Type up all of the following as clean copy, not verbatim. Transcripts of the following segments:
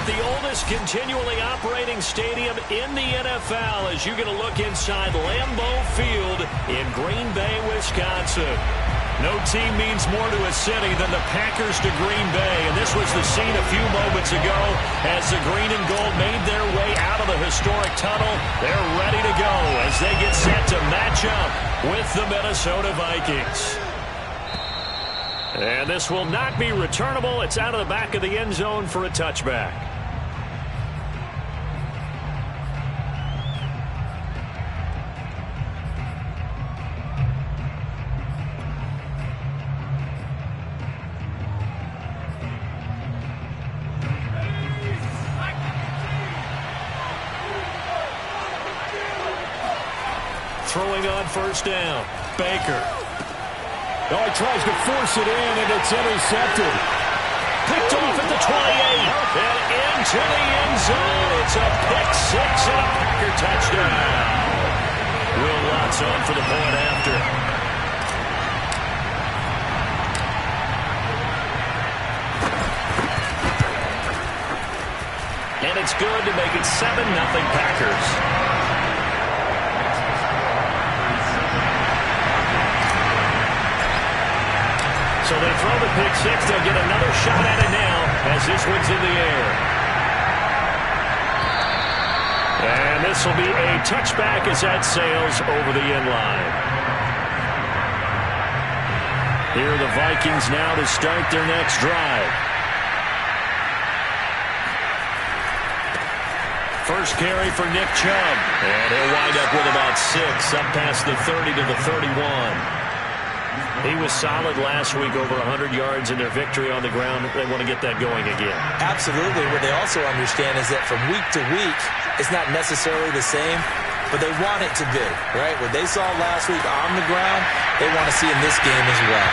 at the oldest continually operating stadium in the NFL as you get a look inside Lambeau Field in Green Bay, Wisconsin. No team means more to a city than the Packers to Green Bay, and this was the scene a few moments ago as the green and gold made their way out of the historic tunnel. They're ready to go as they get set to match up with the Minnesota Vikings. And this will not be returnable. It's out of the back of the end zone for a touchback. Throwing on first down, Baker. Oh, he tries to force it in, and it's intercepted. Picked off at the 28, and into the end zone. It's a pick six and a Packer touchdown. Will Lutz on for the point after. And it's good to make it 7-0 Packers. So they throw the pick six. They'll get another shot at it now as this one's in the air. And this will be a touchback as that sails over the end line. Here are the Vikings now to start their next drive. First carry for Nick Chubb. And he'll wind up with about 6 up past the 30 to the 31. He was solid last week, over 100 yards in their victory on the ground. They want to get that going again. Absolutely. What they also understand is that from week to week, it's not necessarily the same, but they want it to be, right? What they saw last week on the ground, they want to see in this game as well.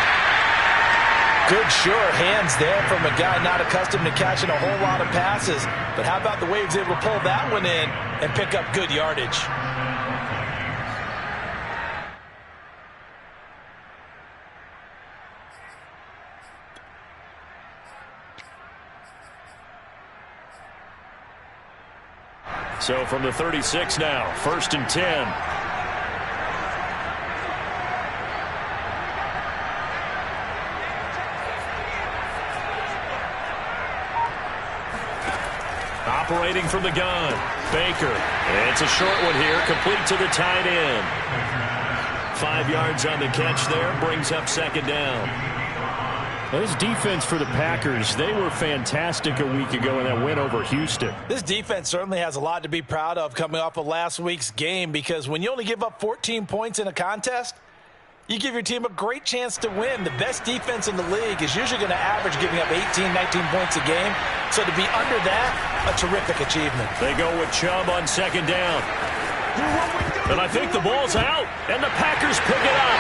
Good, sure hands there from a guy not accustomed to catching a whole lot of passes. But how about the way he was able to pull that one in and pick up good yardage? So from the 36 now, 1st and 10. Operating from the gun, Baker. It's a short one here, complete to the tight end. 5 yards on the catch there, brings up 2nd down. This defense for the Packers, they were fantastic a week ago in that win over Houston. This defense certainly has a lot to be proud of coming off of last week's game, because when you only give up 14 points in a contest, you give your team a great chance to win. The best defense in the league is usually going to average giving up 18, 19 points a game. So to be under that, a terrific achievement. They go with Chubb on 2nd down. And I think the ball's out, and the Packers pick it up.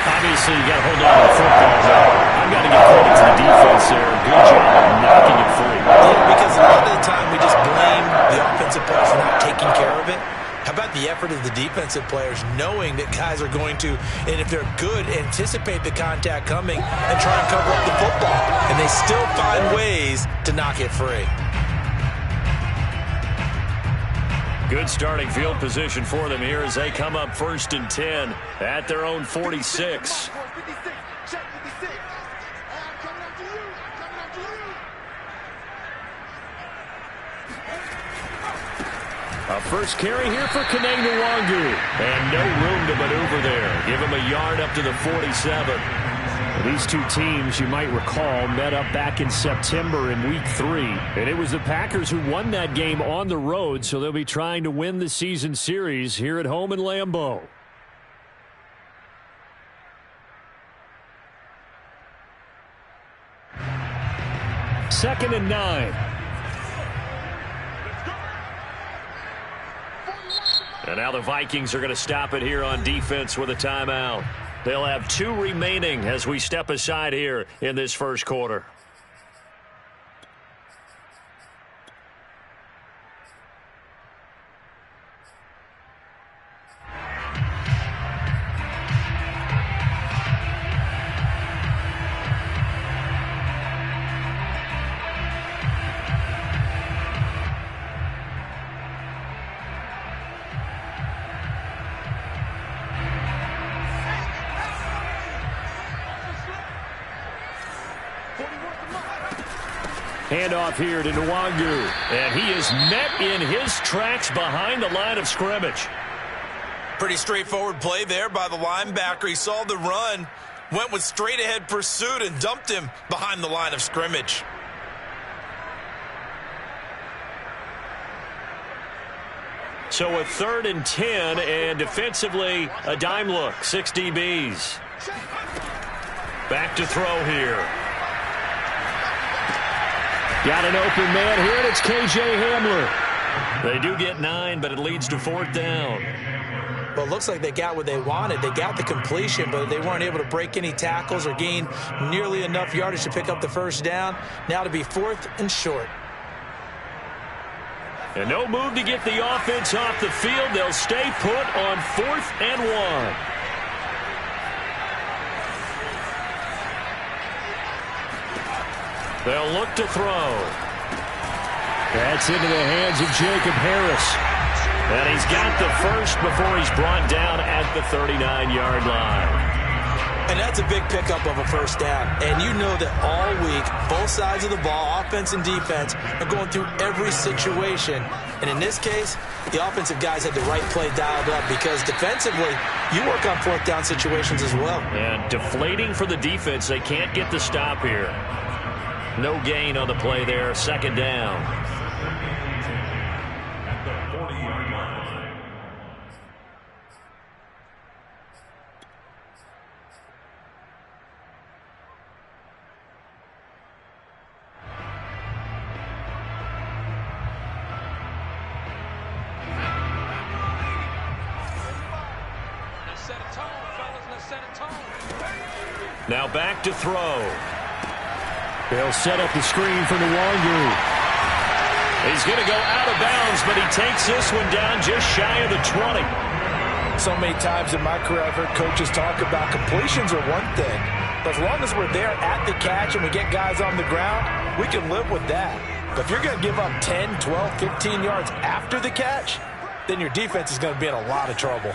Obviously, you got to hold on to the football. I've got to give credit to the defense there. Good job of knocking it free. Yeah, because a lot of the time we just blame the offensive players for not taking care of it. How about the effort of the defensive players knowing that guys are going to, and if they're good, anticipate the contact coming and try and cover up the football. And they still find ways to knock it free. Good starting field position for them here as they come up 1st and 10 at their own 46. A first carry here for Kene Nwangu. And no room to maneuver there. Give him a yard up to the 47. These two teams, you might recall, met up back in September in Week 3. And it was the Packers who won that game on the road, so they'll be trying to win the season series here at home in Lambeau. 2nd and 9. And now the Vikings are going to stop it here on defense with a timeout. They'll have 2 remaining as we step aside here in this first quarter. Handoff here to Nwangu. And he is met in his tracks behind the line of scrimmage. Pretty straightforward play there by the linebacker. He saw the run, went with straight-ahead pursuit, and dumped him behind the line of scrimmage. So a 3rd and 10, and defensively a dime look, 6 DBs. Back to throw here. Got an open man here, and it's KJ Hamler. They do get 9, but it leads to 4th down. Well, it looks like they got what they wanted. They got the completion, but they weren't able to break any tackles or gain nearly enough yardage to pick up the first down. Now to be 4th and short. And no move to get the offense off the field. They'll stay put on 4th and 1. They'll look to throw. That's into the hands of Jacob Harris. And he's got the first before he's brought down at the 39-yard line. And that's a big pickup of a first down. And you know that all week, both sides of the ball, offense and defense, are going through every situation. And in this case, the offensive guys had the right play dialed up because defensively, you work on 4th down situations as well. And deflating for the defense. They can't get the stop here. No gain on the play there. 2nd down. Now back to throw. They'll set up the screen for Nwangu. He's going to go out of bounds, but he takes this one down just shy of the 20. So many times in my career, I've heard coaches talk about completions are one thing. But as long as we're there at the catch and we get guys on the ground, we can live with that. But if you're going to give up 10, 12, 15 yards after the catch, then your defense is going to be in a lot of trouble.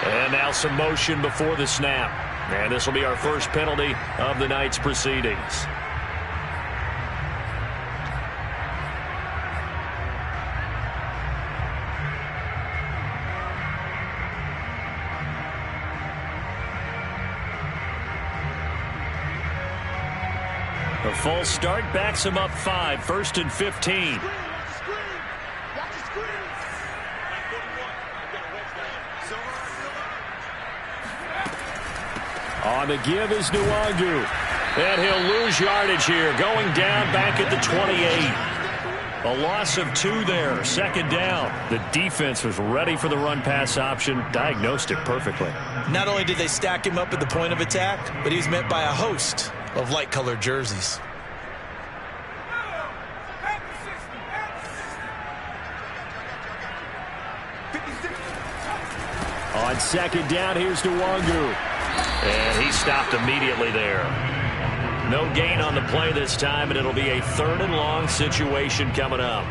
And now some motion before the snap. And this will be our first penalty of the night's proceedings. A false start backs him up 5, 1st and 15. On the give is Nwangu. And he'll lose yardage here, going down back at the 28. A loss of 2 there, 2nd down. The defense was ready for the run-pass option, diagnosed it perfectly. Not only did they stack him up at the point of attack, but he was met by a host of light-colored jerseys. On 2nd down, here's Nwangu. And he stopped immediately there. No gain on the play this time, and it'll be a 3rd and long situation coming up.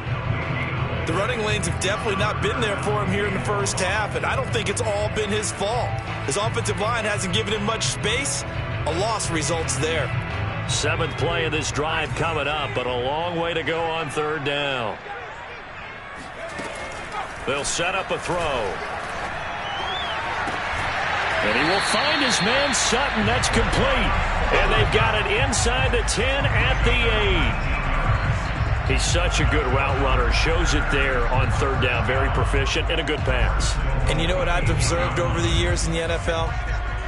The running lanes have definitely not been there for him here in the first half, and I don't think it's all been his fault. His offensive line hasn't given him much space. A loss results there. 7th play of this drive coming up, but a long way to go on 3rd down. They'll set up a throw. And he will find his man Sutton. That's complete. And they've got it inside the 10 at the 8. He's such a good route runner. Shows it there on 3rd down. Very proficient and a good pass. And you know what I've observed over the years in the NFL?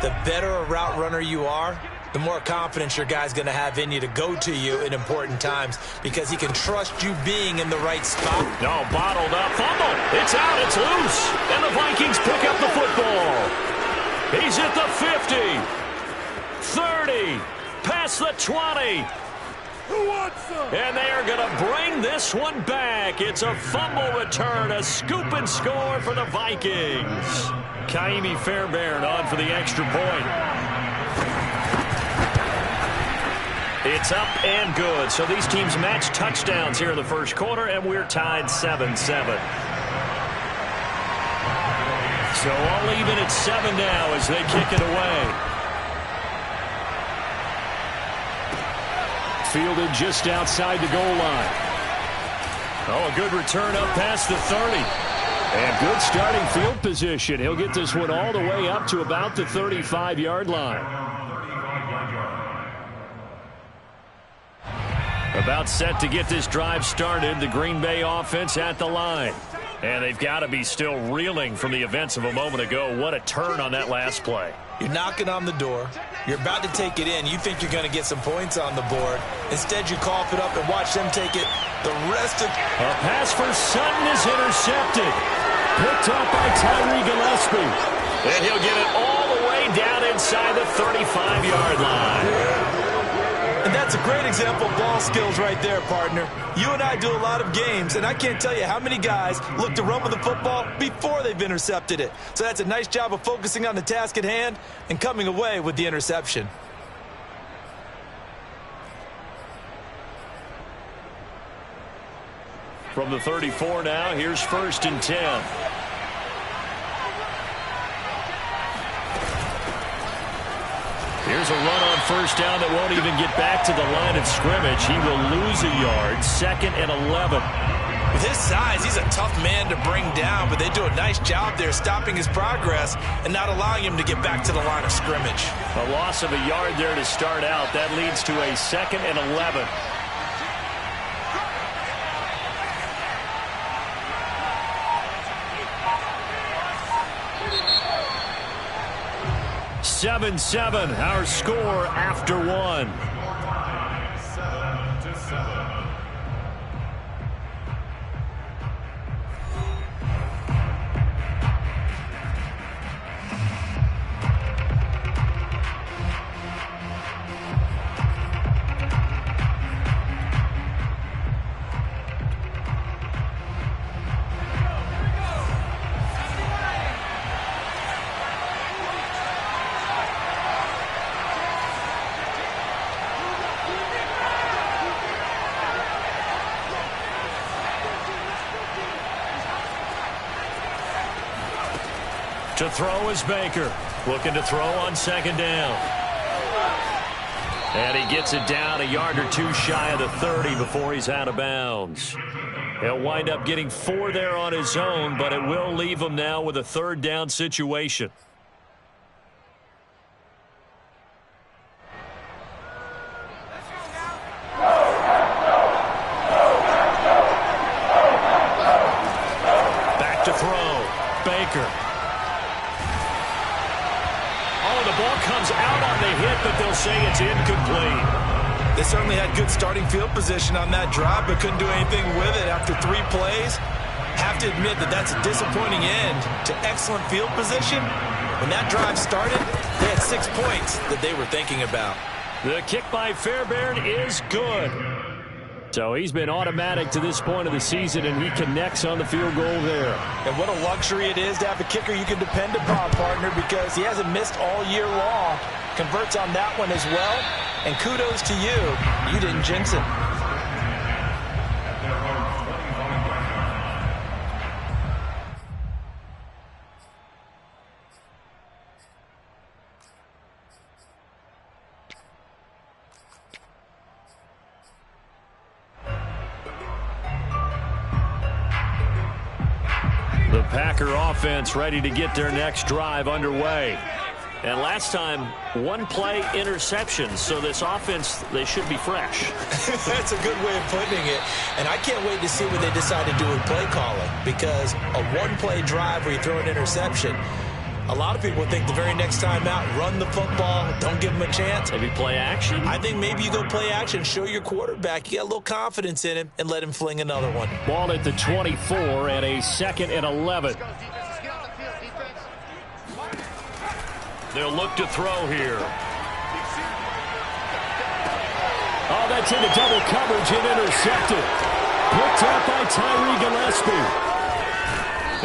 The better a route runner you are, the more confidence your guy's going to have in you to go to you in important times because he can trust you being in the right spot. No, bottled up. Fumble. It's out. It's loose. And the Vikings pick up the football. He's at the 50, 30, past the 20. And they are going to bring this one back. It's a fumble return, a scoop and score for the Vikings. Kaimi Fairbairn on for the extra point. It's up and good. So these teams match touchdowns here in the first quarter, and we're tied 7-7. So all even at 7 now as they kick it away. fielded just outside the goal line. Oh, a good return up past the 30. And good starting field position. He'll get this one all the way up to about the 35-yard line. About set to get this drive started. The Green Bay offense at the line. And they've got to be still reeling from the events of a moment ago. What a turn on that last play. You're knocking on the door. You're about to take it in. You think you're going to get some points on the board. Instead, you cough it up and watch them take it the rest of... A pass for Sutton is intercepted. Picked up by Tyree Gillespie. And he'll get it all the way down inside the 35-yard line. And that's a great example of ball skills right there, partner. You and I do a lot of games, and I can't tell you how many guys look to run with the football before they've intercepted it. So that's a nice job of focusing on the task at hand and coming away with the interception. From the 34 now, here's 1st and 10. Here's a run on 1st down that won't even get back to the line of scrimmage. He will lose a yard. 2nd and 11. With his size, he's a tough man to bring down, but they do a nice job there stopping his progress and not allowing him to get back to the line of scrimmage. A loss of a yard there to start out. That leads to a 2nd and 11. (7-7) our score after one. To throw is Baker. Looking to throw on 2nd down. And he gets it down a yard or two shy of the 30 before he's out of bounds. He'll wind up getting 4 there on his own, but it will leave him now with a 3rd down situation. Back to throw. Baker. Ball comes out on the hit, but they'll say it's incomplete. They certainly had good starting field position on that drive, but couldn't do anything with it after 3 plays. Have to admit that that's a disappointing end to excellent field position. When that drive started, they had 6 points that they were thinking about. The kick by Fairbairn is good. So he's been automatic to this point of the season, and he connects on the field goal there. And what a luxury it is to have a kicker you can depend upon, partner, because he hasn't missed all year long. Converts on that one as well. And kudos to you. You didn't jinx it. The Packer offense ready to get their next drive underway. And last time, 1 play interception. So this offense, they should be fresh. That's a good way of putting it. And I can't wait to see what they decide to do with play calling. Because a 1-play drive where you throw an interception, a lot of people think the very next time out, run the football, don't give them a chance. Maybe play action? I think maybe you go play action, show your quarterback you got a little confidence in him, and let him fling another one. Ball at the 24 and a 2nd and 11. They'll look to throw here. Oh, that's into double coverage and intercepted. Picked up by Tyree Gillespie.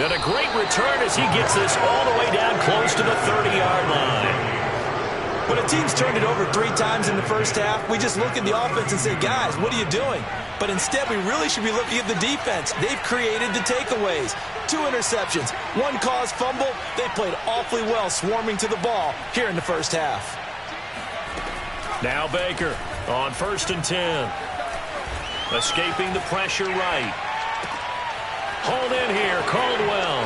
And a great return as he gets this all the way down close to the 30-yard line. When a team's turned it over 3 times in the first half, we just look at the offense and say, guys, what are you doing? But instead, we really should be looking at the defense. They've created the takeaways. 2 interceptions, 1 caused fumble. They played awfully well swarming to the ball here in the first half. Now Baker. On 1st and 10. Escaping the pressure right. Hauled in here, Caldwell.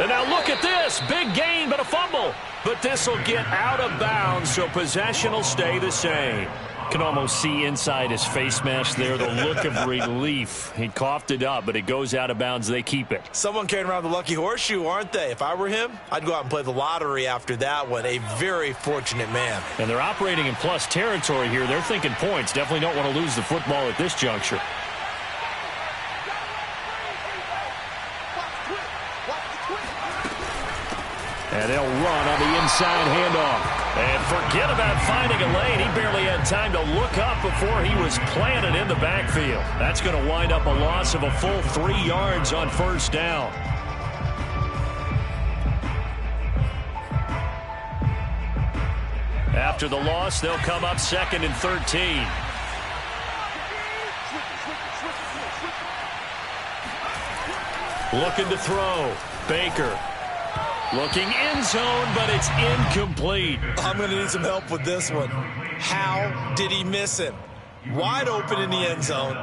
And now look at this. Big gain, but a fumble. But this will get out of bounds, so possession will stay the same. Can almost see inside his face mask there the look of relief. He coughed it up, but it goes out of bounds. They keep it. Someone carrying around the lucky horseshoe, aren't they? If I were him, I'd go out and play the lottery after that one. A very fortunate man. And they're operating in plus territory here. They're thinking points. Definitely don't want to lose the football at this juncture. And they'll run on the inside handoff. And forget about finding a lane. He barely had time to look up before he was planted in the backfield. That's going to wind up a loss of a full 3 yards on 1st down. After the loss, they'll come up 2nd and 13. Looking to throw. Baker. Looking end zone, but it's incomplete. I'm going to need some help with this one. How did he miss him? Wide open in the end zone.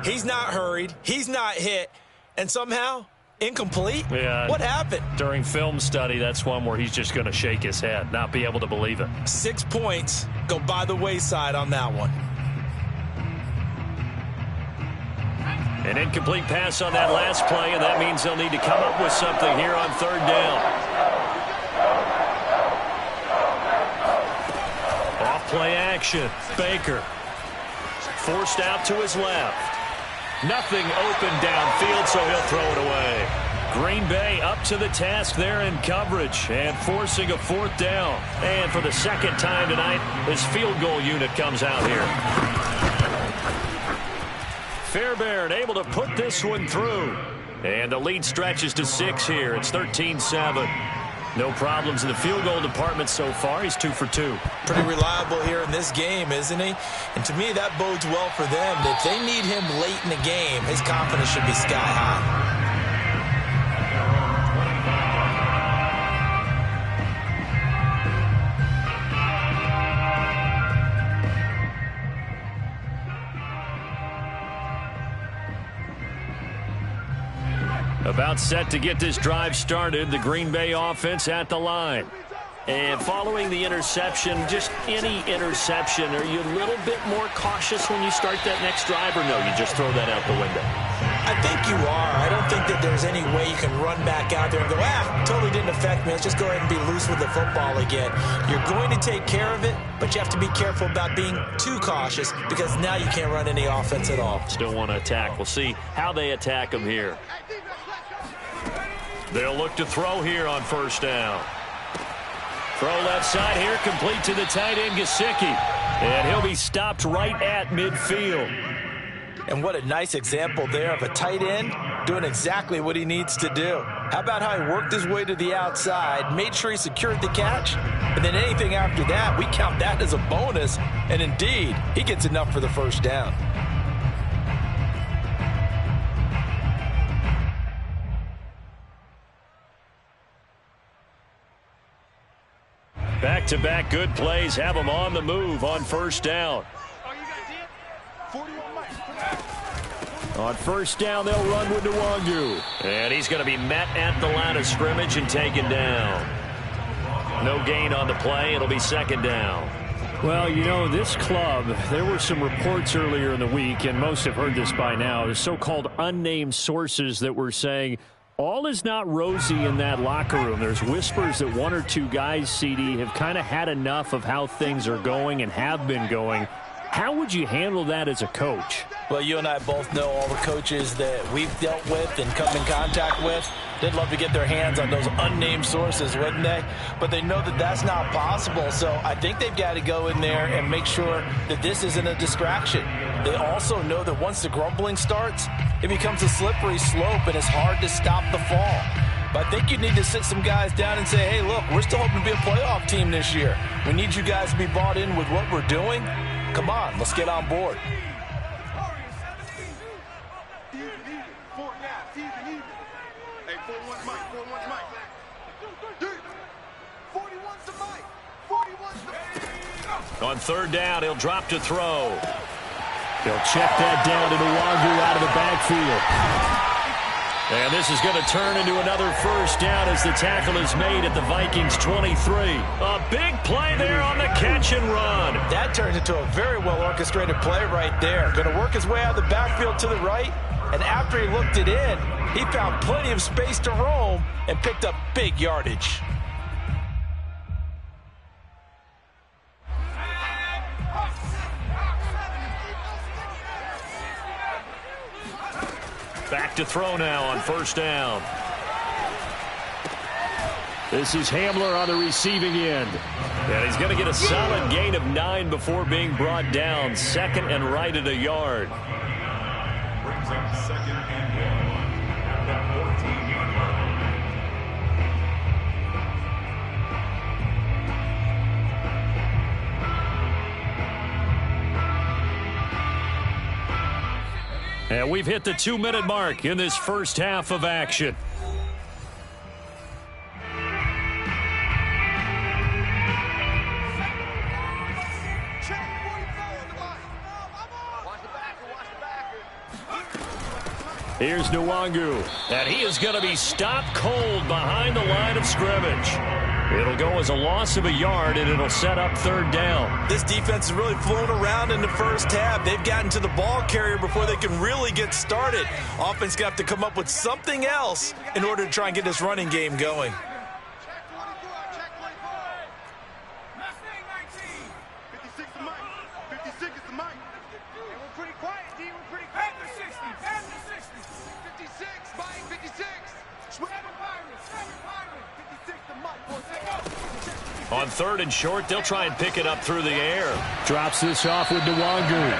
He's not hurried. He's not hit. And somehow, incomplete? Yeah. What happened? During film study, that's one where he's just going to shake his head, not be able to believe it. 6 points go by the wayside on that one. An incomplete pass on that last play, and that means they'll need to come up with something here on 3rd down. Off-play action. Baker. Forced out to his left. Nothing open downfield, so he'll throw it away. Green Bay up to the task there in coverage and forcing a 4th down. And for the 2nd time tonight, his field goal unit comes out here. Fairbairn able to put this one through. And the lead stretches to 6 here. It's 13-7. No problems in the field goal department so far. He's 2 for 2. Pretty reliable here in this game, isn't he? And to me, that bodes well for them. If they need him late in the game, his confidence should be sky high. About set to get this drive started. The Green Bay offense at the line. And following the interception, just any interception, are you a little bit more cautious when you start that next drive, or no, you just throw that out the window? I think you are. I don't think that there's any way you can run back out there and go, totally didn't affect me. Let's just go ahead and be loose with the football again. You're going to take care of it, but you have to be careful about being too cautious because now you can't run any offense at all. Still want to attack. We'll see how they attack them here. They'll look to throw here on 1st down. Throw left side here, complete to the tight end, Gesicki. And he'll be stopped right at midfield. And what a nice example there of a tight end doing exactly what he needs to do. How about how he worked his way to the outside, made sure he secured the catch, and then anything after that, we count that as a bonus. And indeed, he gets enough for the 1st down. Back-to-back good plays have them on the move on 1st down. On 1st down, they'll run with Nwangu. And he's going to be met at the line of scrimmage and taken down. No gain on the play. It'll be 2nd down. Well, you know, this club, there were some reports earlier in the week, and most have heard this by now, the so-called unnamed sources that were saying all is not rosy in that locker room. There's whispers that 1 or 2 guys, CD, have kind of had enough of how things are going and have been going. How would you handle that as a coach? Well, you and I both know all the coaches that we've dealt with and come in contact with. They'd love to get their hands on those unnamed sources, wouldn't they? But they know that that's not possible, so I think they've got to go in there and make sure that this isn't a distraction. They also know that once the grumbling starts, it becomes a slippery slope and it's hard to stop the fall. But I think you need to sit some guys down and say, hey, look, we're still hoping to be a playoff team this year. We need you guys to be bought in with what we're doing. Come on, let's get on board. On third down, he'll drop to throw. He'll check that down to Nwangu out of the backfield. And this is going to turn into another first down as the tackle is made at the Vikings 23. A big play there on the catch and run. That turns into a very well-orchestrated play right there. Going to work his way out of the backfield to the right, and after he looked it in, he found plenty of space to roam and picked up big yardage. Back to throw now on first down. This is Hamler on the receiving end. And he's going to get a solid gain of 9 before being brought down. Second and right at a yard. Brings up second and 1 at the 14-yard line. And we've hit the 2-minute mark in this first half of action. Here's Nwangu, and he is going to be stopped cold behind the line of scrimmage. It'll go as a loss of a yard, and it'll set up third down. This defense is really flown around in the first half. They've gotten to the ball carrier before they can really get started. Offense going to have to come up with something else in order to try and get this running game going. On third and short, they'll try and pick it up through the air. Drops this off with Nwangu.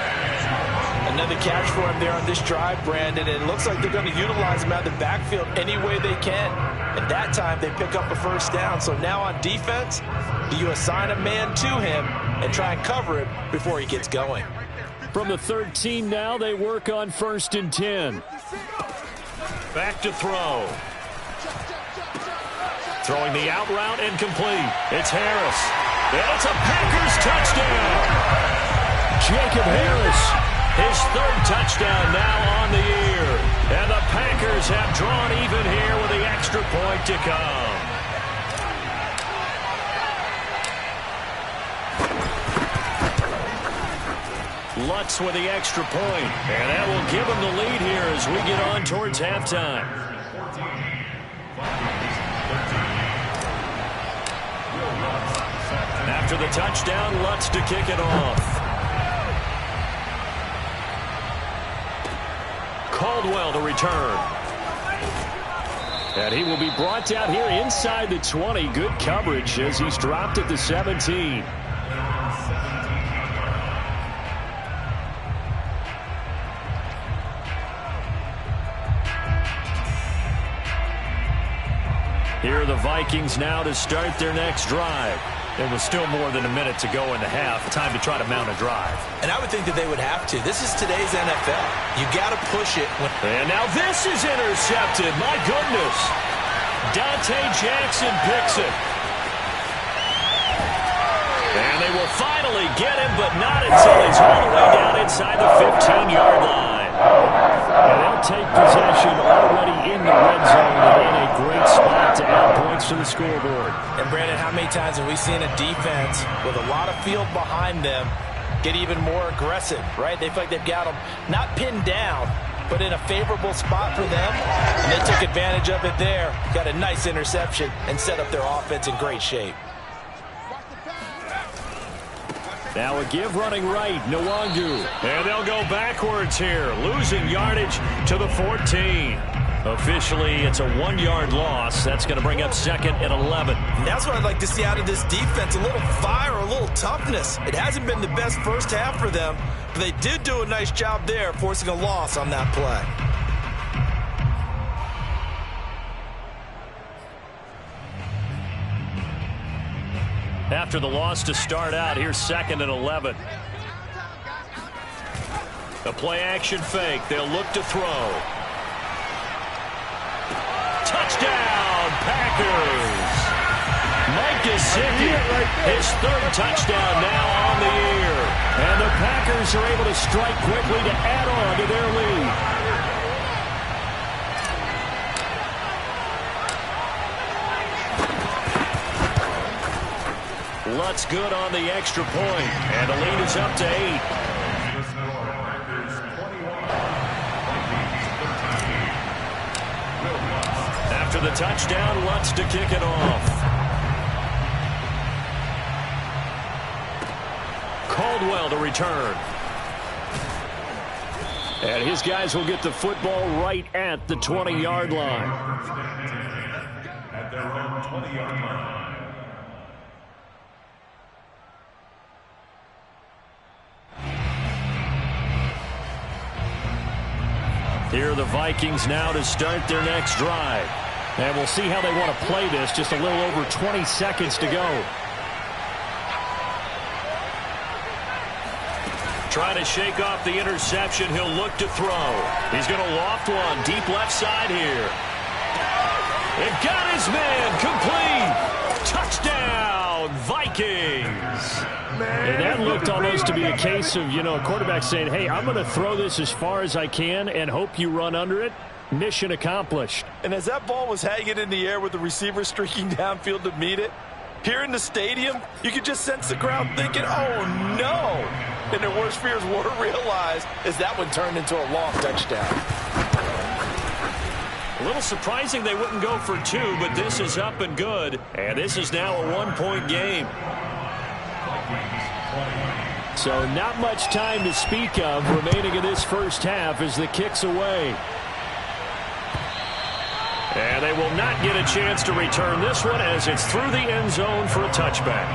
Another catch for him there on this drive, Brandon. And it looks like they're going to utilize him out of the backfield any way they can. And that time, they pick up a first down. So now on defense, do you assign a man to him and try and cover him before he gets going? From the 13 now, they work on first and 10. Back to throw. Throwing the out route incomplete. It's Harris. And it's a Packers touchdown. Jacob Harris. His third touchdown now on the year. And the Packers have drawn even here with the extra point to come. Lutz with the extra point. And that will give him the lead here as we get on towards halftime. After the touchdown, Lutz to kick it off. Caldwell to return. And he will be brought down here inside the 20. Good coverage as he's dropped at the 17. Here are the Vikings now to start their next drive. There was still more than a minute to go in the half. Time to try to mount a drive. And I would think that they would have to. This is today's NFL. You got to push it. And now this is intercepted. My goodness. Dante Jackson picks it. And they will finally get him, but not until he's all the way down inside the 15-yard line. And they'll take possession already in the red zone and in a great spot to add points to the scoreboard. And Brandon, how many times have we seen a defense with a lot of field behind them get even more aggressive, right? They feel like they've got them not pinned down, but in a favorable spot for them. And they took advantage of it there. Got a nice interception and set up their offense in great shape. Now a give running right, Nwangu. And they'll go backwards here, losing yardage to the 14. Officially, it's a 1-yard loss. That's going to bring up second and 11. And that's what I'd like to see out of this defense, a little fire, a little toughness. It hasn't been the best first half for them, but they did do a nice job there, forcing a loss on that play. After the loss to start out, here's second and 11. A play-action fake. They'll look to throw. Touchdown, Packers! Mike Gesicki, his third touchdown now on the year. And the Packers are able to strike quickly to add on to their lead. Lutz good on the extra point, and the lead is up to 8. After the touchdown, Lutz to kick it off. Caldwell to return. And his guys will get the football right at the 20-yard line. At their own 20-yard line. Here are the Vikings now to start their next drive. And we'll see how they want to play this. Just a little over 20 seconds to go. Trying to shake off the interception. He'll look to throw. He's going to loft one deep left side here. It got his man complete. Touchdown, Vikings. And that looked almost to be a case of, a quarterback saying, hey, I'm going to throw this as far as I can and hope you run under it. Mission accomplished. And as that ball was hanging in the air with the receiver streaking downfield to meet it, here in the stadium, you could just sense the crowd thinking, oh, no. And their worst fears were realized as that one turned into a long touchdown. A little surprising they wouldn't go for 2, but this is up and good. And this is now a 1-point game. So not much time to speak of remaining in this first half as the kick's away. And they will not get a chance to return this one as it's through the end zone for a touchback.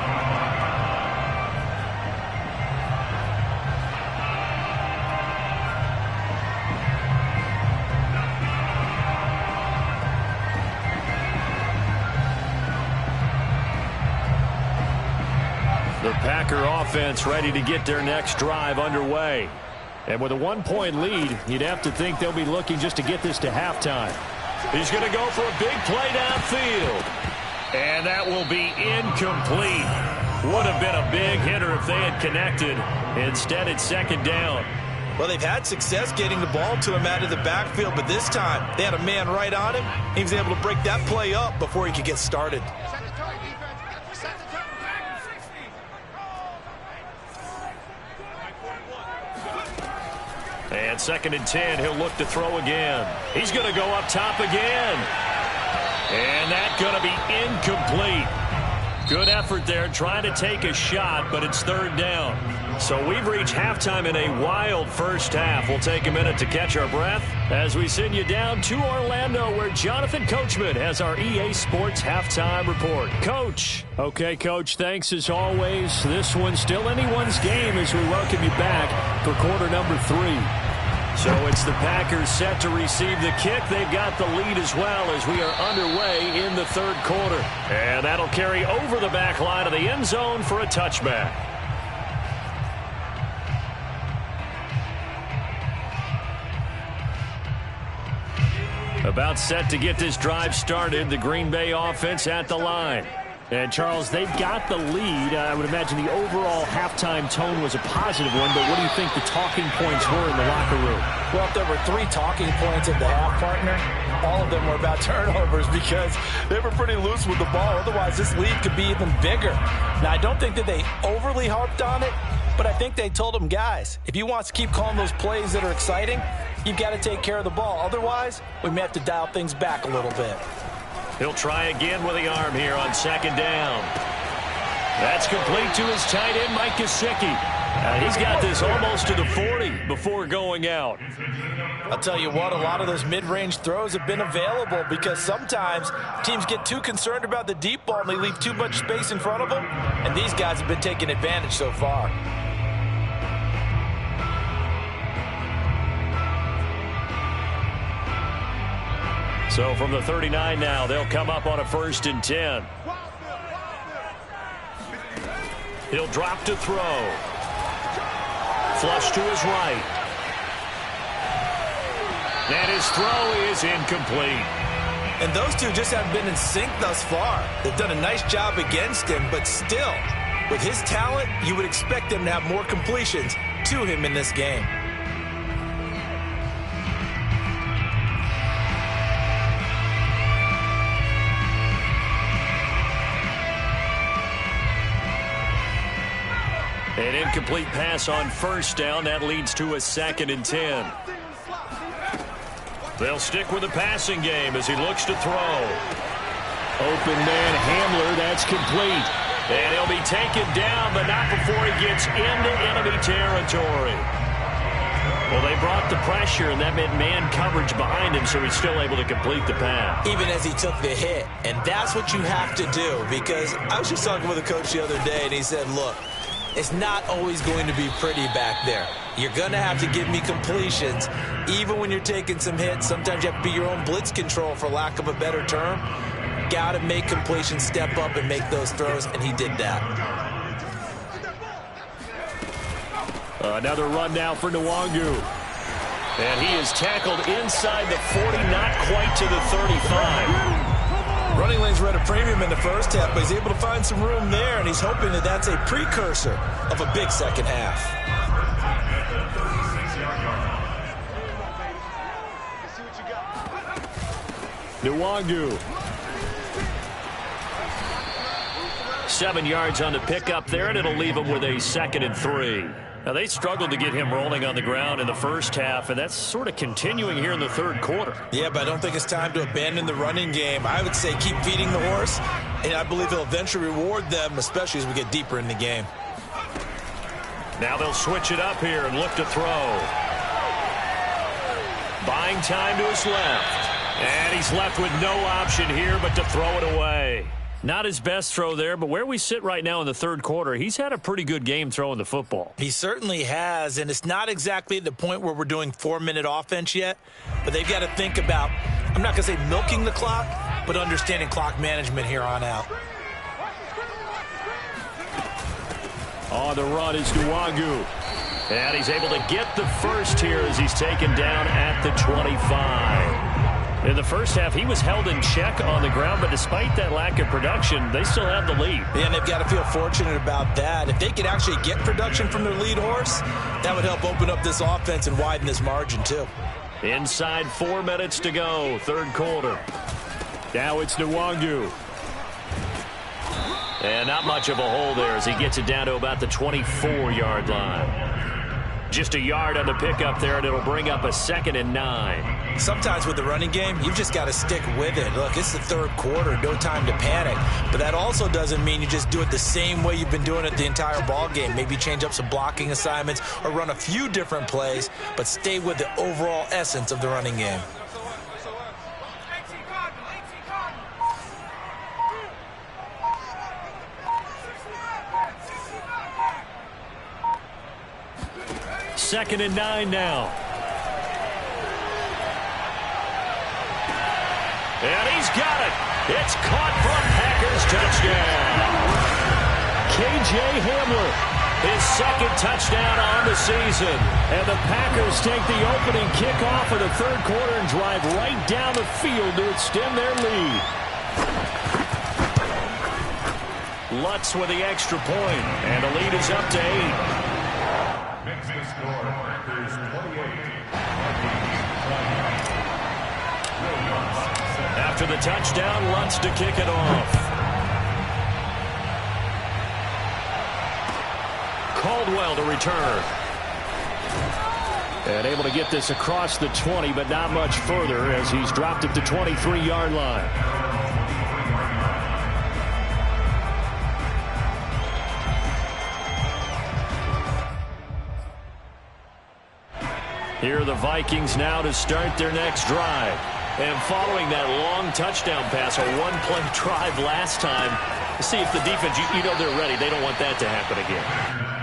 The Packer offense ready to get their next drive underway. And with a 1-point lead, you'd have to think they'll be looking just to get this to halftime. He's going to go for a big play downfield. And that will be incomplete. Would have been a big hitter if they had connected. Instead, it's second down. Well, they've had success getting the ball to him out of the backfield, but this time they had a man right on him. He was able to break that play up before he could get started. And 2nd and 10, he'll look to throw again. He's going to go up top again. And that's going to be incomplete. Good effort there trying to take a shot, but it's 3rd down. So we've reached halftime in a wild first half. We'll take a minute to catch our breath as we send you down to Orlando where Jonathan Coachman has our EA Sports halftime report. Coach. Okay, Coach, thanks as always. This one's still anyone's game as we welcome you back for quarter number 3. So it's the Packers set to receive the kick. They've got the lead as well as we are underway in the 3rd quarter. And that'll carry over the back line of the end zone for a touchback. About set to get this drive started. The Green Bay offense at the line. And, Charles, they've got the lead. I would imagine the overall halftime tone was a positive one, but what do you think the talking points were in the locker room? Well, if there were 3 talking points at the half, partner, all of them were about turnovers because they were pretty loose with the ball. Otherwise, this lead could be even bigger. Now, I don't think that they overly harped on it, but I think they told them, guys, if you want to keep calling those plays that are exciting, you've got to take care of the ball. Otherwise, we may have to dial things back a little bit. He'll try again with the arm here on 2nd down. That's complete to his tight end, Mike Gesicki. He's got this almost to the 40 before going out. I'll tell you what, a lot of those mid-range throws have been available because sometimes teams get too concerned about the deep ball and they leave too much space in front of them, and these guys have been taking advantage so far. So from the 39 now, they'll come up on a 1st and 10. He'll drop to throw. Flush to his right. And his throw is incomplete. And those two just haven't been in sync thus far. They've done a nice job against him, but still, with his talent, you would expect him to have more completions to him in this game. An incomplete pass on first down. That leads to a 2nd and 10. They'll stick with the passing game as he looks to throw. Open man Hamler, that's complete. And he'll be taken down, but not before he gets into enemy territory. Well, they brought the pressure, and that meant man coverage behind him, so he's still able to complete the pass. Even as he took the hit. And that's what you have to do, because I was just talking with a coach the other day, and he said, look, it's not always going to be pretty back there. You're going to have to give me completions. Even when you're taking some hits, sometimes you have to be your own blitz control, for lack of a better term. Got to make completions, step up, and make those throws, and he did that. Another run now for Nwangu. And he is tackled inside the 40, not quite to the 35. Running lanes were at a premium in the first half, but he's able to find some room there, and he's hoping that that's a precursor of a big second half. Nwangu. 7 yards on the pickup there, and it'll leave him with a 2nd and 3. Now, they struggled to get him rolling on the ground in the first half, and that's sort of continuing here in the third quarter. Yeah, but I don't think it's time to abandon the running game. I would say keep feeding the horse, and I believe he'll eventually reward them, especially as we get deeper in the game. Now they'll switch it up here and look to throw. Buying time to his left. And he's left with no option here but to throw it away. Not his best throw there, but where we sit right now in the third quarter, he's had a pretty good game throwing the football. He certainly has, and it's not exactly at the point where we're doing 4-minute offense yet, but they've got to think about, I'm not going to say milking the clock, but understanding clock management here on out. On the run is Nwangu. And he's able to get the first here as he's taken down at the 25. In the first half, he was held in check on the ground, but despite that lack of production, they still have the lead. Yeah, and they've got to feel fortunate about that. If they could actually get production from their lead horse, that would help open up this offense and widen this margin, too. Inside 4 minutes to go, third quarter. Now it's Nwangu. And not much of a hole there as he gets it down to about the 24-yard line. Just a yard on the pickup there, and it'll bring up a 2nd and 9. Sometimes with the running game, you've just got to stick with it. Look, it's the third quarter, no time to panic. But that also doesn't mean you just do it the same way you've been doing it the entire ball game. Maybe change up some blocking assignments or run a few different plays, but stay with the overall essence of the running game. Second and 9 now. And he's got it. It's caught for Packers touchdown. K.J. Hamler. His second touchdown on the season. And the Packers take the opening kickoff of the third quarter and drive right down the field to extend their lead. Lutz with the extra point, and the lead is up to 8. Makes the score Packers 28. After the touchdown, Lutz to kick it off. Caldwell to return. And able to get this across the 20, but not much further as he's dropped it to 23-yard line. Here are the Vikings now to start their next drive. And following that long touchdown pass, a one-play drive last time, see if the defense, you know they're ready. They don't want that to happen again.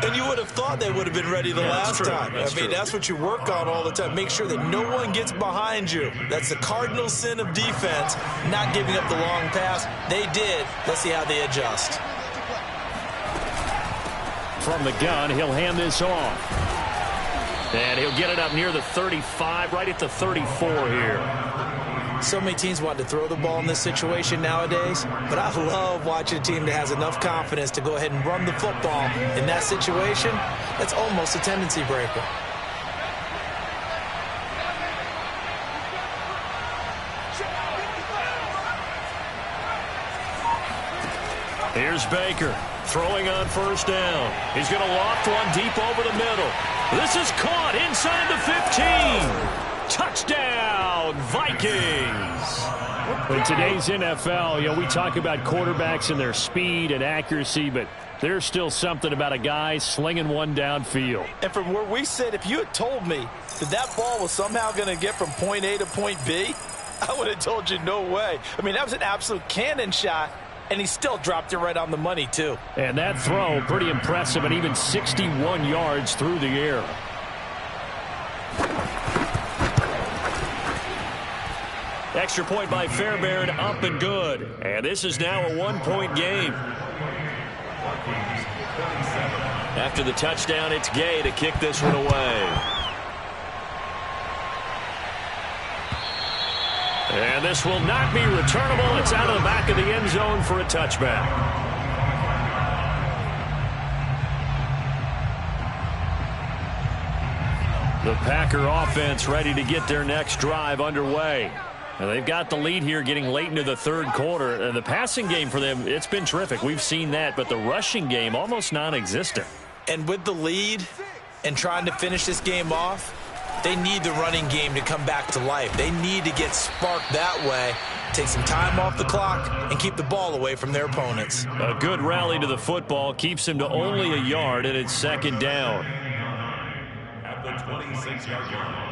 And you would have thought they would have been ready the last time. I mean, that's what you work on all the time. Make sure that no one gets behind you. That's the cardinal sin of defense, not giving up the long pass. They did. Let's see how they adjust. From the gun, he'll hand this off. And he'll get it up near the 35, right at the 34 here. So many teams want to throw the ball in this situation nowadays, but I love watching a team that has enough confidence to go ahead and run the football in that situation. That's almost a tendency breaker. Here's Baker throwing on first down. He's going to loft one deep over the middle. This is caught inside the 15. Touchdown, Vikings. In today's NFL, we talk about quarterbacks and their speed and accuracy, but there's still something about a guy slinging one downfield. And from where we sit, if you had told me that ball was somehow going to get from point A to point B, I would have told you no way. I mean, that was an absolute cannon shot, and he still dropped it right on the money, too. And that throw, pretty impressive, and even 61 yards through the air. Extra point by Fairbairn, up and good. And this is now a one-point game. After the touchdown, it's Gay to kick this one away. And this will not be returnable. It's out of the back of the end zone for a touchback. The Packer offense ready to get their next drive underway. And they've got the lead here getting late into the third quarter. And the passing game for them, it's been terrific. We've seen that, but the rushing game almost non-existent. And with the lead and trying to finish this game off, they need the running game to come back to life. They need to get sparked that way, take some time off the clock, and keep the ball away from their opponents. A good rally to the football keeps them to only a yard, and it's second down. At the 26-yard line.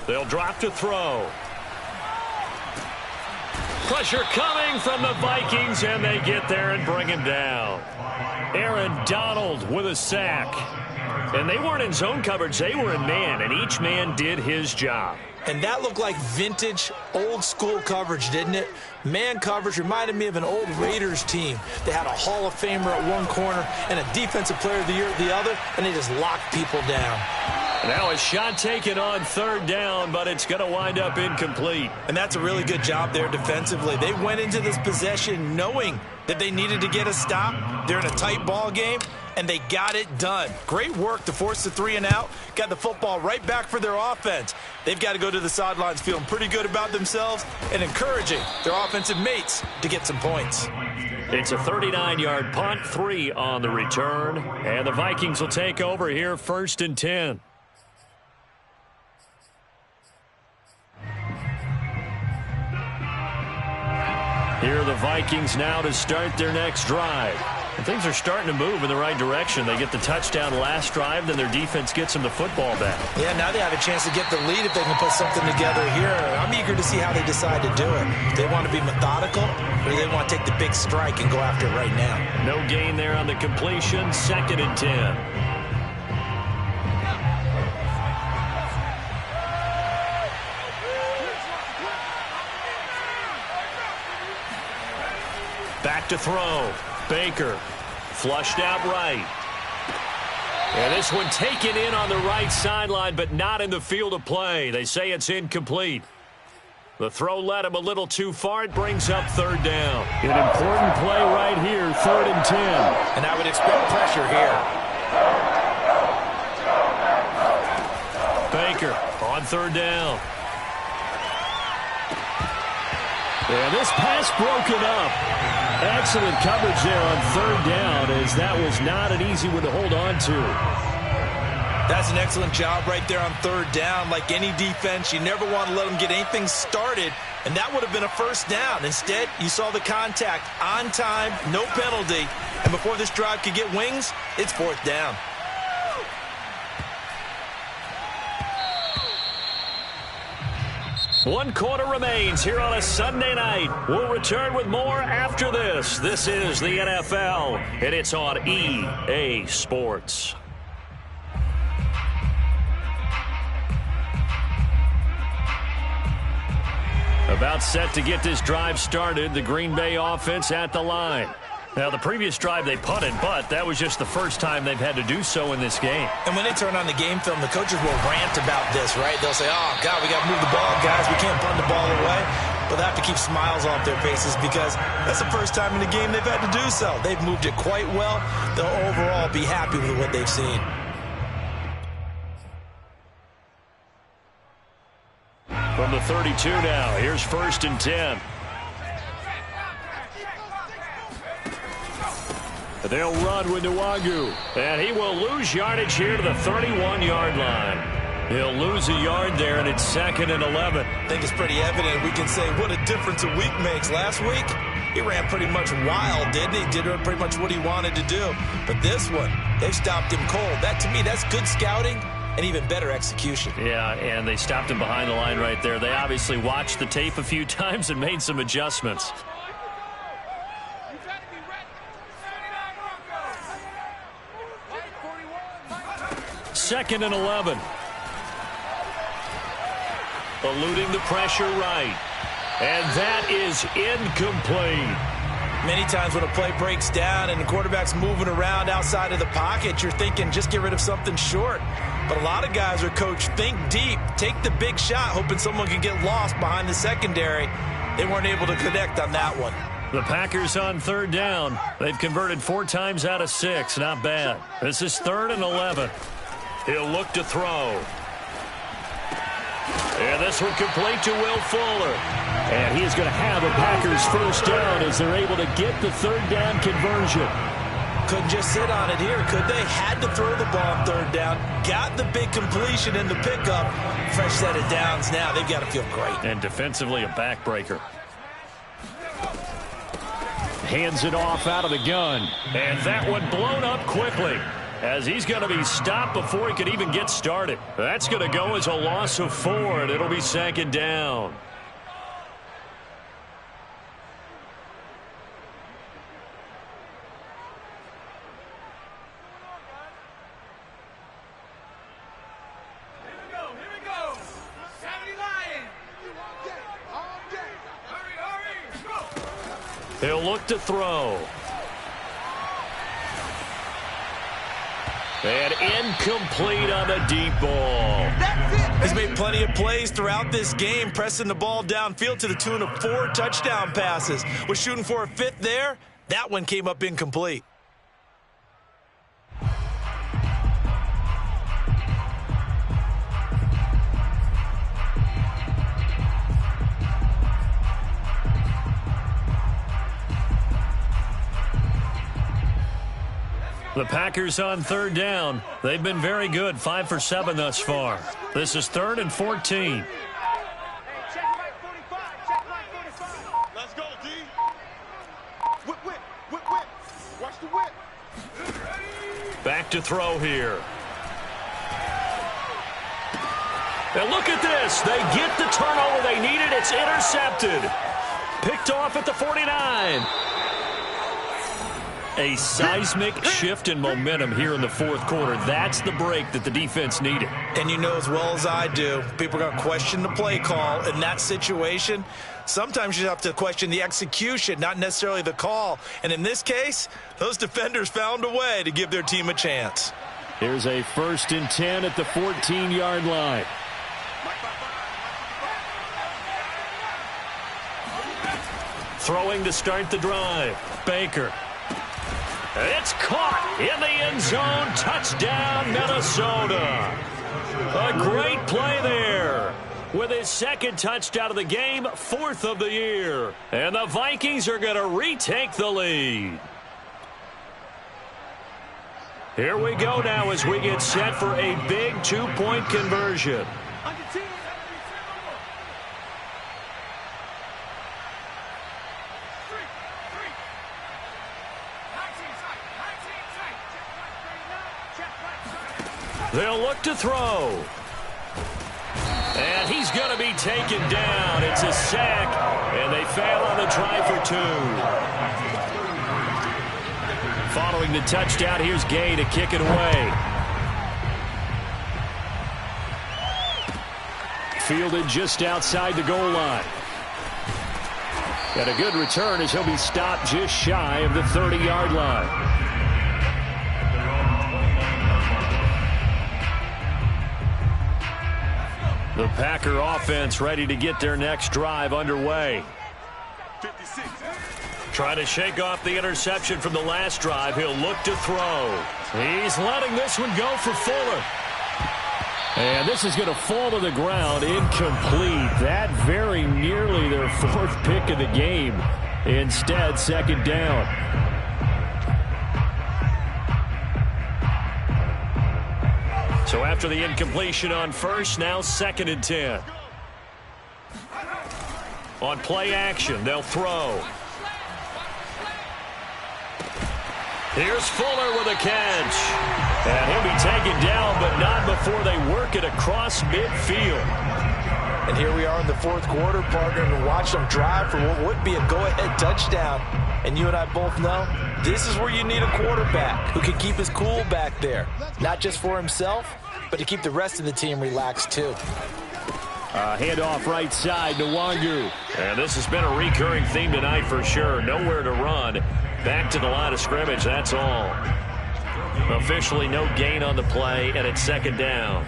They'll drop to throw. Pressure coming from the Vikings, and they get there and bring him down. Aaron Donald with a sack. And they weren't in zone coverage. They were in man, and each man did his job. And that looked like vintage, old-school coverage, didn't it? Man coverage reminded me of an old Raiders team. They had a Hall of Famer at one corner and a Defensive Player of the Year at the other, and they just locked people down. Now a shot taken on third down, but it's going to wind up incomplete. And that's a really good job there defensively. They went into this possession knowing that they needed to get a stop. They're in a tight ball game, and they got it done. Great work to force the 3 and out. Got the football right back for their offense. They've got to go to the sidelines feeling pretty good about themselves and encouraging their offensive mates to get some points. It's a 39-yard punt, 3 on the return. And the Vikings will take over here, 1st and 10. Here are the Vikings now to start their next drive. And things are starting to move in the right direction. They get the touchdown last drive, then their defense gets them the football back. Yeah, now they have a chance to get the lead if they can put something together here. I'm eager to see how they decide to do it. Do they want to be methodical, or do they want to take the big strike and go after it right now? No gain there on the completion, 2nd and 10. Back to throw. Baker flushed out right. And this one taken in on the right sideline, but not in the field of play. They say it's incomplete. The throw led him a little too far. It brings up 3rd down. An important play right here, 3rd and 10. And I would expect pressure here. Baker on 3rd down. And this pass broken up. Excellent coverage there on 3rd down, as that was not an easy one to hold on to. That's an excellent job right there on 3rd down. Like any defense, you never want to let them get anything started, and that would have been a 1st down. Instead, you saw the contact on time, no penalty, and before this drive could get wings, it's 4th down. One quarter remains here on a Sunday night. We'll return with more after this. This is the NFL, and it's on EA Sports. About set to get this drive started. The Green Bay offense at the line. Now, the previous drive they punted, but that was just the first time they've had to do so in this game. And when they turn on the game film, the coaches will rant about this, right? They'll say, oh, God, we got to move the ball, guys. We can't punt the ball away. But they have to keep smiles off their faces because that's the first time in the game they've had to do so. They've moved it quite well. They'll overall be happy with what they've seen. From the 32 now, here's 1st and 10. They'll run with Nwagu, and he will lose yardage here to the 31-yard line. He'll lose a yard there, and it's 2nd and 11. I think it's pretty evident. We can say what a difference a week makes. Last week, he ran pretty much wild, didn't he? Did pretty much what he wanted to do. But this one, they stopped him cold. That, to me, that's good scouting and even better execution. Yeah, and they stopped him behind the line right there. They obviously watched the tape a few times and made some adjustments. 2nd and 11. Eluding the pressure right. And that is incomplete. Many times when a play breaks down and the quarterback's moving around outside of the pocket, you're thinking just get rid of something short. But a lot of guys are coached, think deep, take the big shot, hoping someone can get lost behind the secondary. They weren't able to connect on that one. The Packers on 3rd down. They've converted 4 times out of 6. Not bad. This is 3rd and 11. He'll look to throw. And this one complete to Will Fuller. And he is going to have a Packers 1st down as they're able to get the 3rd down conversion. Couldn't just sit on it here, could they? Had to throw the ball on 3rd down. Got the big completion in the pickup. Fresh set of downs now. They've got to feel great. And defensively, a backbreaker. Hands it off out of the gun. And that one blown up quickly, as he's going to be stopped before he could even get started. That's going to go as a loss of 4, and it'll be 2nd down. He'll look to throw. And incomplete on the deep ball. He's made plenty of plays throughout this game, pressing the ball downfield to the tune of 4 touchdown passes. Was shooting for a 5th there. That one came up incomplete. The Packers on 3rd down. They've been very good, 5 for 7 thus far. This is 3rd and 14. Let's go, D. Whip, whip, whip, whip. Watch the whip. Back to throw here. And look at this. They get the turnover they needed. It's intercepted. Picked off at the 49. A seismic shift in momentum here in the 4th quarter. That's the break that the defense needed. And you know as well as I do, people are going to question the play call in that situation. Sometimes you have to question the execution, not necessarily the call. And in this case, those defenders found a way to give their team a chance. Here's a 1st and 10 at the 14-yard line. Throwing to start the drive. Baker. It's caught in the end zone. Touchdown, Minnesota. A great play there. With his 2nd touchdown of the game, 4th of the year. And the Vikings are going to retake the lead. Here we go now as we get set for a big 2-point conversion. They'll look to throw. And he's going to be taken down. It's a sack, and they fail on the try for 2. Following the touchdown, here's Gay to kick it away. Fielded just outside the goal line. And a good return as he'll be stopped just shy of the 30-yard line. The Packer offense ready to get their next drive underway. Trying to shake off the interception from the last drive. He'll look to throw. He's letting this one go for Fuller. And this is going to fall to the ground incomplete. That very nearly their fourth pick of the game. Instead, second down. So after the incompletion on first, now 2nd and 10. On play action, they'll throw. Here's Fuller with a catch. And he'll be taken down, but not before they work it across midfield. And here we are in the fourth quarter, partner, and watch them drive for what would be a go-ahead touchdown. And you and I both know this is where you need a quarterback who can keep his cool back there. Not just for himself, but to keep the rest of the team relaxed too. Handoff right side, Nwangu. And this has been a recurring theme tonight for sure. Nowhere to run. Back to the line of scrimmage, that's all. Officially no gain on the play, and it's second down.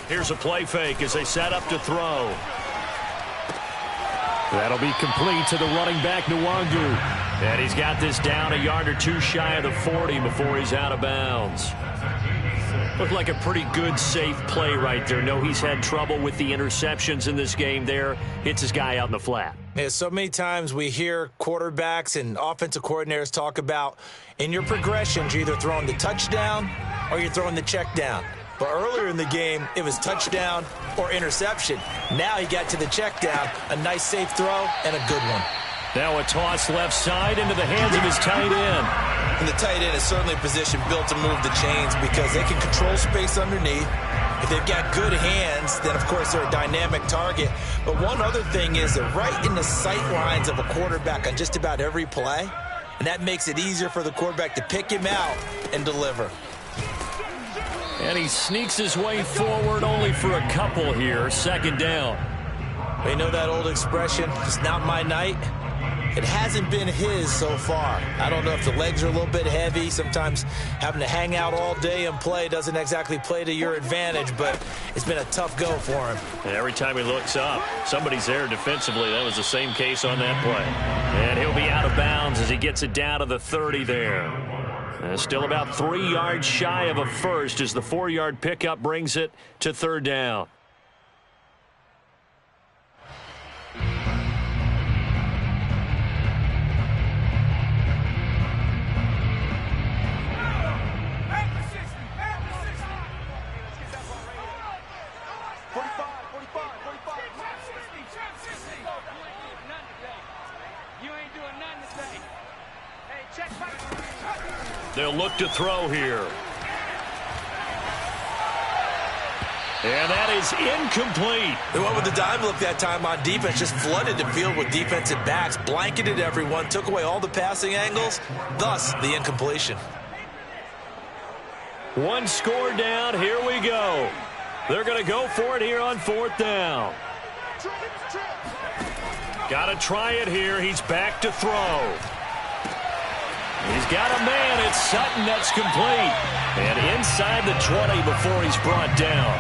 Here's a play fake as they set up to throw. That'll be complete to the running back, Nwangu. And he's got this down a yard or two shy of the 40 before he's out of bounds. Looked like a pretty good, safe play right there. No, he's had trouble with the interceptions in this game there. Hits his guy out in the flat. Yeah, so many times we hear quarterbacks and offensive coordinators talk about in your progressions, you're either throwing the touchdown or you're throwing the check down. But earlier in the game, it was touchdown or interception. Now he got to the check down, a nice safe throw, and a good one. Now a toss left side into the hands of his tight end. And the tight end is certainly a position built to move the chains because they can control space underneath. If they've got good hands, then, of course, they're a dynamic target. But one other thing is they're right in the sight lines of a quarterback on just about every play. And that makes it easier for the quarterback to pick him out and deliver. And he sneaks his way forward only for a couple here. Second down. They know that old expression, it's not my night. It hasn't been his so far. I don't know if the legs are a little bit heavy. Sometimes having to hang out all day and play doesn't exactly play to your advantage, but it's been a tough go for him. And every time he looks up, somebody's there defensively. That was the same case on that play. And he'll be out of bounds as he gets it down to the 30 there. Still about 3 yards shy of a first as the 4-yard pickup brings it to third down. They'll look to throw here. And that is incomplete. They went with the dime look that time on defense, just flooded the field with defensive backs, blanketed everyone, took away all the passing angles, thus the incompletion. One score down, here we go. They're going to go for it here on fourth down. Got to try it here. He's back to throw. He's got a man. It's Sutton. That's complete. And inside the 20 before he's brought down.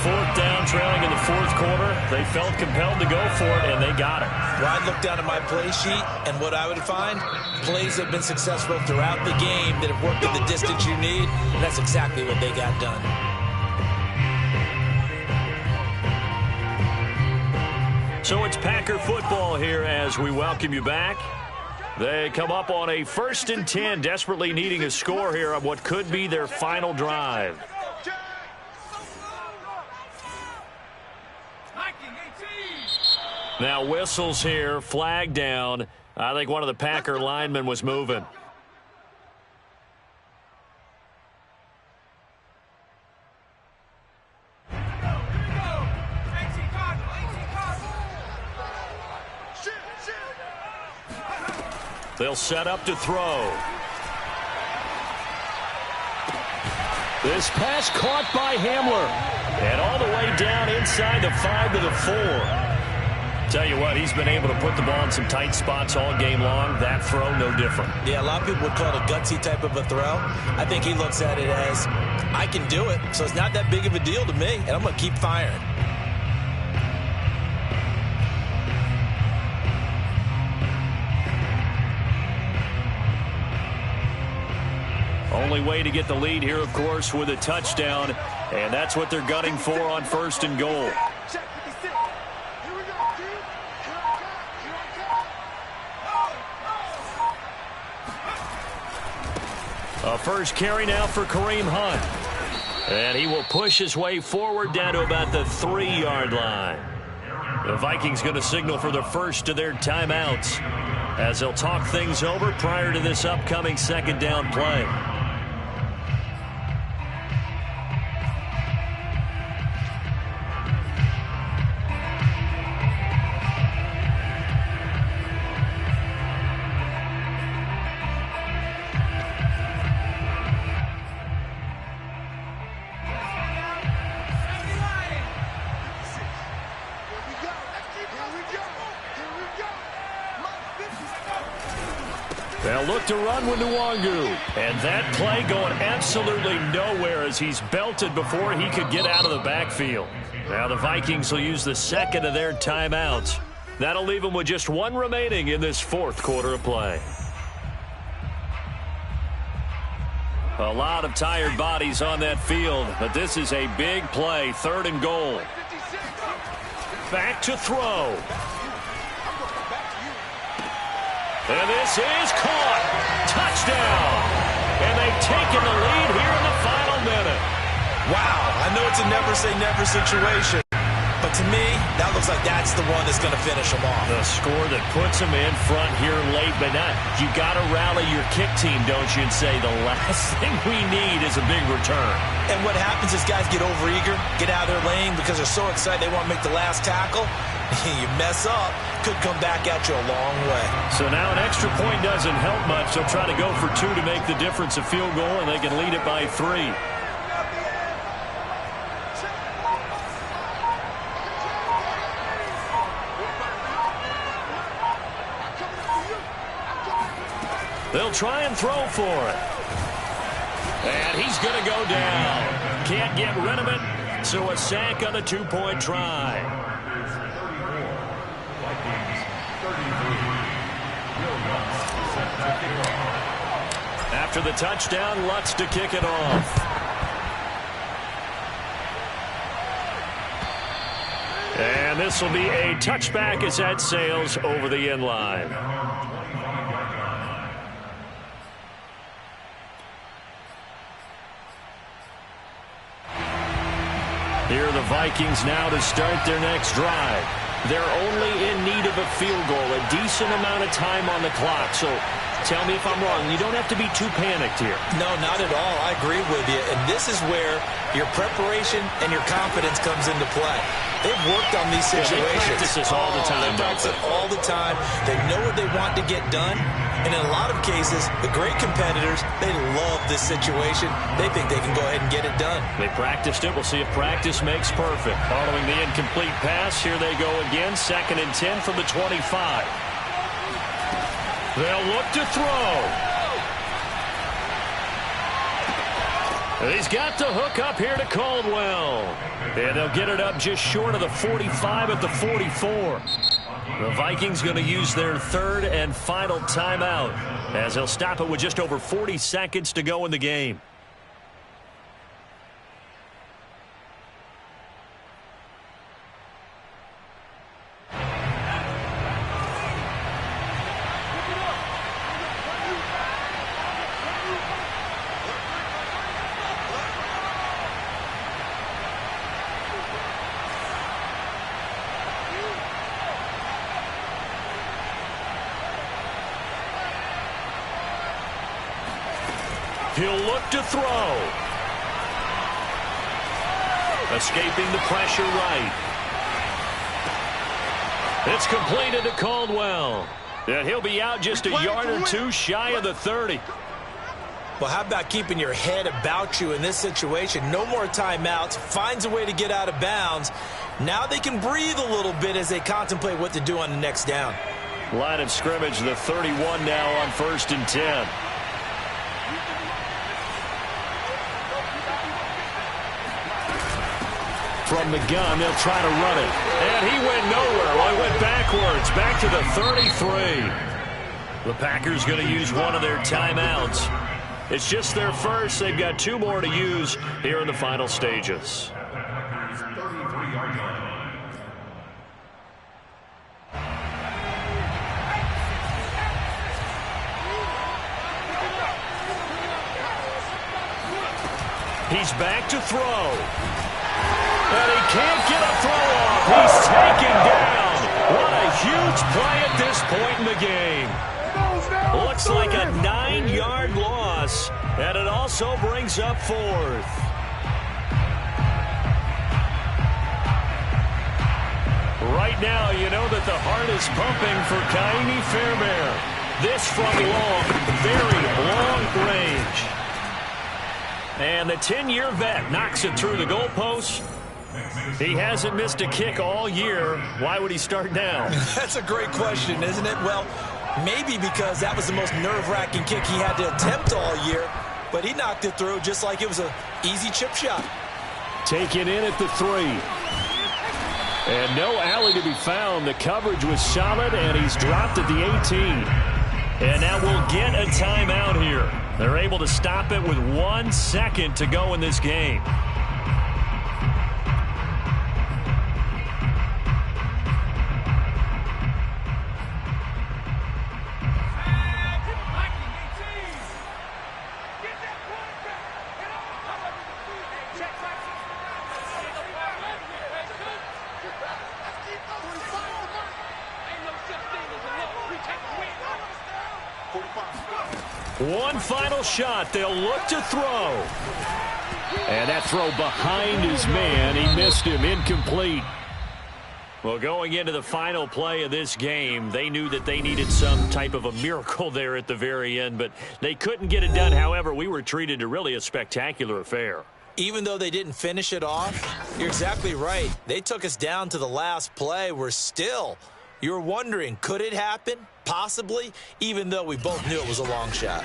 Fourth down, trailing in the fourth quarter. They felt compelled to go for it, and they got it. Well, I'd look down at my play sheet, and what I would find, plays have been successful throughout the game that have worked at the distance you need, and that's exactly what they got done. So it's Packer football here as we welcome you back. They come up on a 1st and 10, desperately needing a score here on what could be their final drive. Now whistles here, flag down. I think one of the Packer linemen was moving. They'll set up to throw. This pass caught by Hamler. And all the way down inside the 5 to the 4. Tell you what, he's been able to put the ball in some tight spots all game long. That throw, no different. Yeah, a lot of people would call it a gutsy type of a throw. I think he looks at it as, I can do it, so it's not that big of a deal to me, and I'm going to keep firing. Only way to get the lead here, of course, with a touchdown, and that's what they're gunning for on 1st and goal. A first carry now for Kareem Hunt. And he will push his way forward down to about the 3-yard line. The Vikings going to signal for the first of their timeouts as they'll talk things over prior to this upcoming 2nd down play. They'll look to run with Nwangu. And that play going absolutely nowhere as he's belted before he could get out of the backfield. Now the Vikings will use the 2nd of their timeouts. That'll leave them with just 1 remaining in this 4th quarter of play. A lot of tired bodies on that field, but this is a big play, 3rd and goal. Back to throw. And this is caught. Touchdown. And they've taken the lead here in the final minute. Wow, I know it's a never-say-never situation, but to me, that looks like that's the one that's going to finish them off. The score that puts them in front here late, but not. You got to rally your kick team, don't you, and say the last thing we need is a big return. And what happens is guys get overeager, get out of their lane because they're so excited they want to make the last tackle. You mess up, could come back at you a long way. So now an extra point doesn't help much. They'll try to go for 2 to make the difference a field goal, and they can lead it by 3. They'll try and throw for it. And he's going to go down. Can't get rid of it, so a sack on the 2-point try. After the touchdown, Lutz to kick it off. And this will be a touchback as that sails over the end line. Here are the Vikings now to start their next drive. They're only in need of a field goal, a decent amount of time on the clock. So tell me if I'm wrong. You don't have to be too panicked here. No, not at all. I agree with you. And this is where your preparation and your confidence comes into play. They've worked on these situations. They practice this all the time. They practice it all the time. They know what they want to get done. And in a lot of cases, the great competitors, they love this situation. They think they can go ahead and get it done. They practiced it. We'll see if practice makes perfect. Following the incomplete pass, here they go again. 2nd and 10 from the 25. They'll look to throw. He's got the hook up here to Caldwell. And they'll get it up just short of the 45 at the 44. The Vikings going to use their 3rd and final timeout as they'll stop it with just over 40 seconds to go in the game. He'll look to throw. Escaping the pressure right. It's completed to Caldwell. And he'll be out just a yard or two shy of the 30. Well, how about keeping your head about you in this situation? No more timeouts. Finds a way to get out of bounds. Now they can breathe a little bit as they contemplate what to do on the next down. Line of scrimmage, the 31 now on 1st and 10. From the gun, they'll try to run it. And he went nowhere. Well, he went backwards, back to the 33. The Packers going to use one of their timeouts. It's just their first. They've got 2 more to use here in the final stages. He's back to throw. And he can't get a throw off. He's taken down. What a huge play at this point in the game. Looks like a 9-yard loss, and it also brings up 4th. Right now, you know that the heart is pumping for Kaimi Fairbairn. This from long, very long range. And the 10-year vet knocks it through the goalpost. He hasn't missed a kick all year. Why would he start now? That's a great question, isn't it? Well, maybe because that was the most nerve-wracking kick he had to attempt all year. But he knocked it through just like it was an easy chip shot. Taken in at the 3. And no alley to be found. The coverage was solid, and he's dropped at the 18. And now we'll get a timeout here. They're able to stop it with 1 second to go in this game. One final shot. They'll look to throw. And that throw behind his man. He missed him. Incomplete. Well, going into the final play of this game, they knew that they needed some type of a miracle there at the very end, but they couldn't get it done. However, we were treated to really a spectacular affair. Even though they didn't finish it off, you're exactly right. They took us down to the last play. You're wondering, could it happen? Possibly, even though we both knew it was a long shot.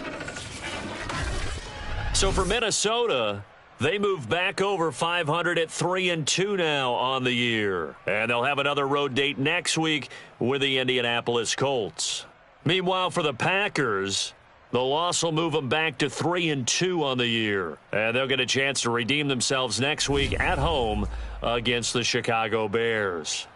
So for Minnesota, they move back over 500 at 3-2 now on the year. And they'll have another road date next week with the Indianapolis Colts. Meanwhile, for the Packers, the loss will move them back to 3-2 on the year. And they'll get a chance to redeem themselves next week at home against the Chicago Bears.